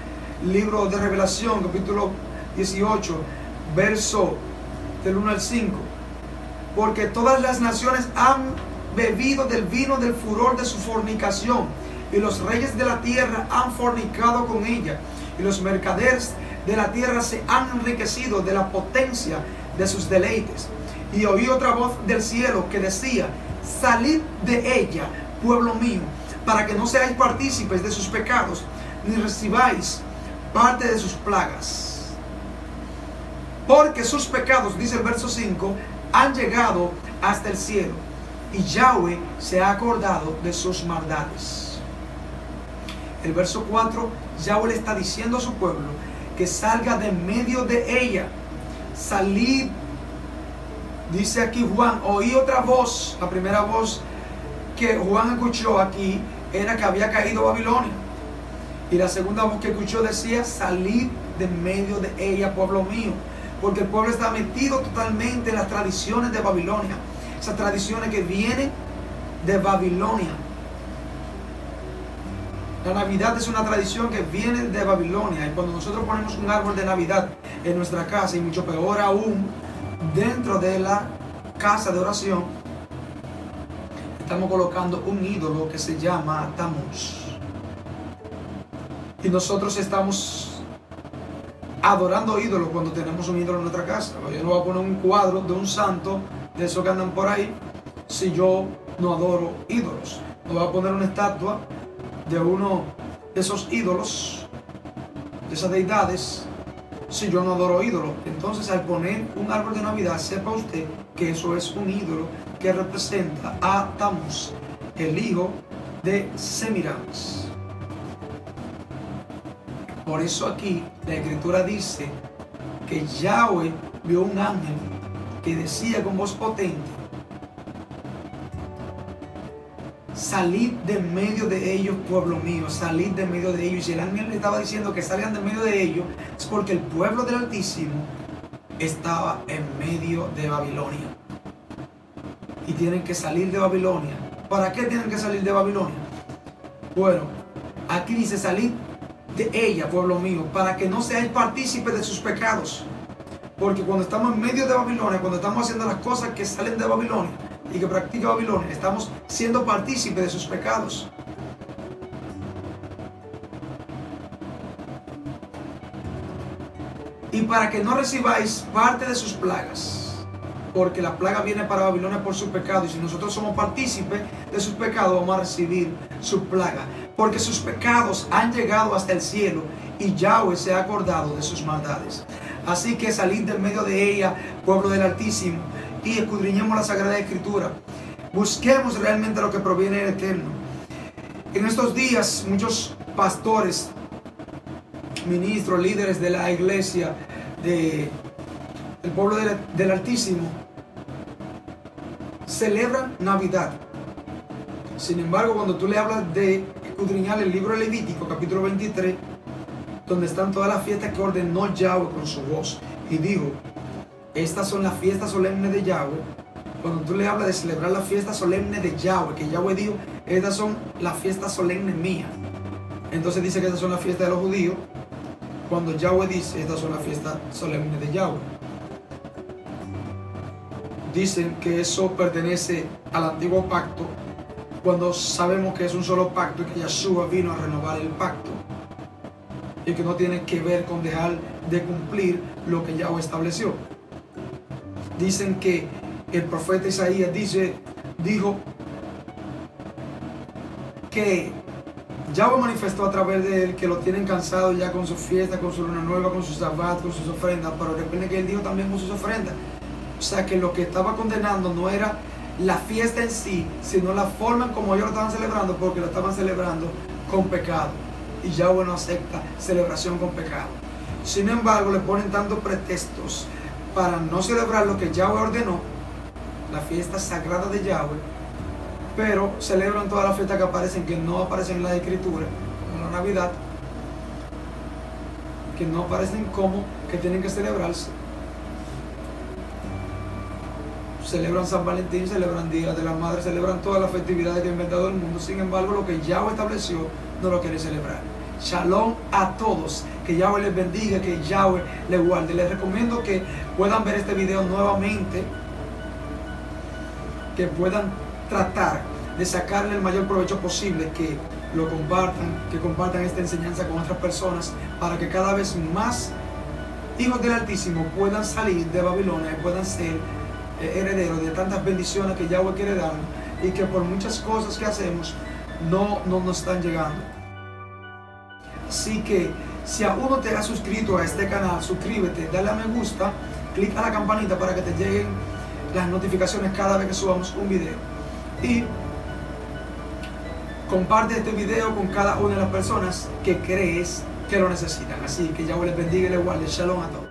libro de Revelación, capítulo 18, verso del 1 al 5. Porque todas las naciones han bebido del vino del furor de su fornicación, y los reyes de la tierra han fornicado con ella, y los mercaderes de la tierra se han enriquecido de la potencia de sus deleites. Y oí otra voz del cielo que decía: salid de ella, pueblo mío, para que no seáis partícipes de sus pecados, ni recibáis parte de sus plagas. Porque sus pecados, dice el verso 5, han llegado hasta el cielo, y Yahweh se ha acordado de sus maldades. El verso 4, Yahweh le está diciendo a su pueblo que salga de medio de ella. Salid. Dice aquí Juan: oí otra voz. La primera voz que Juan escuchó aquí era que había caído Babilonia, y la segunda voz que escuchó decía: salid de medio de ella, pueblo mío. Porque el pueblo está metido totalmente en las tradiciones de Babilonia, esas tradiciones que vienen de Babilonia. La Navidad es una tradición que viene de Babilonia, y cuando nosotros ponemos un árbol de Navidad en nuestra casa, y mucho peor aún dentro de la casa de oración, estamos colocando un ídolo que se llama Tammuz, y nosotros estamos adorando ídolos cuando tenemos un ídolo en nuestra casa. Yo no voy a poner un cuadro de un santo de esos que andan por ahí si yo no adoro ídolos. No voy a poner una estatua de uno de esos ídolos, de esas deidades, si yo no adoro ídolos. Entonces, al poner un árbol de Navidad, sepa usted que eso es un ídolo que representa a Tammuz, el hijo de Semiramis. Por eso aquí la Escritura dice que Yahweh vio un ángel que decía con voz potente: salid de medio de ellos, pueblo mío, salid de medio de ellos. Y el ángel le estaba diciendo que salgan de medio de ellos, es porque el pueblo del Altísimo estaba en medio de Babilonia, y tienen que salir de Babilonia. ¿Para qué tienen que salir de Babilonia? Bueno, aquí dice: salid de ella, pueblo mío, para que no seáis partícipes de sus pecados. Porque cuando estamos en medio de Babilonia, cuando estamos haciendo las cosas que salen de Babilonia y que practica Babilonia, estamos siendo partícipes de sus pecados. Y para que no recibáis parte de sus plagas. porque la plaga viene para Babilonia por su pecado, y si nosotros somos partícipes de sus pecados, vamos a recibir su plaga, porque sus pecados han llegado hasta el cielo y Yahweh se ha acordado de sus maldades. Así que salid del medio de ella, pueblo del Altísimo, y escudriñemos la Sagrada Escritura. Busquemos realmente lo que proviene del Eterno. En estos días, muchos pastores, ministros, líderes de la iglesia, del pueblo del Altísimo, celebran Navidad. Sin embargo, cuando tú le hablas de escudriñar el libro de Levítico, capítulo 23, donde están todas las fiestas que ordenó Yahweh con su voz, y dijo, estas son las fiestas solemnes de Yahweh. Cuando tú le hablas de celebrar las fiestas solemnes de Yahweh, que Yahweh dijo, estas son las fiestas solemnes mías. Entonces dice que estas son las fiestas de los judíos, cuando Yahweh dice, estas son las fiestas solemnes de Yahweh. Dicen que eso pertenece al antiguo pacto, cuando sabemos que es un solo pacto y que Yeshua vino a renovar el pacto, y que no tiene que ver con dejar de cumplir lo que Yahweh estableció. Dicen que el profeta Isaías dijo que Yahweh manifestó a través de él que lo tienen cansado ya con sus fiestas, con su luna nueva, con sus sabbat, con sus ofrendas, pero recuerden que él dijo también con sus ofrendas. O sea que lo que estaba condenando no era la fiesta en sí, sino la forma en como ellos lo estaban celebrando, porque lo estaban celebrando con pecado. Y Yahweh no acepta celebración con pecado. Sin embargo, le ponen tantos pretextos para no celebrar lo que Yahweh ordenó, la fiesta sagrada de Yahweh, pero celebran todas las fiestas que aparecen, que no aparecen en la Escritura, como la Navidad, que no aparecen como que tienen que celebrarse. Celebran San Valentín, celebran Día de la Madre, celebran todas las festividades que ha inventado el mundo. Sin embargo, lo que Yahweh estableció no lo quiere celebrar. Shalom a todos, que Yahweh les bendiga, que Yahweh les guarde. Les recomiendo que puedan ver este video nuevamente, que puedan tratar de sacarle el mayor provecho posible, que lo compartan, que compartan esta enseñanza con otras personas, para que cada vez más hijos del Altísimo puedan salir de Babilonia y puedan ser herederos de tantas bendiciones que Yahweh quiere darnos, y que por muchas cosas que hacemos no nos están llegando. Así que si aún no te has suscrito a este canal, suscríbete, dale a me gusta, clic a la campanita para que te lleguen las notificaciones cada vez que subamos un video, y comparte este video con cada una de las personas que crees que lo necesitan. Así que Yahweh les bendiga y les guarde. Shalom a todos.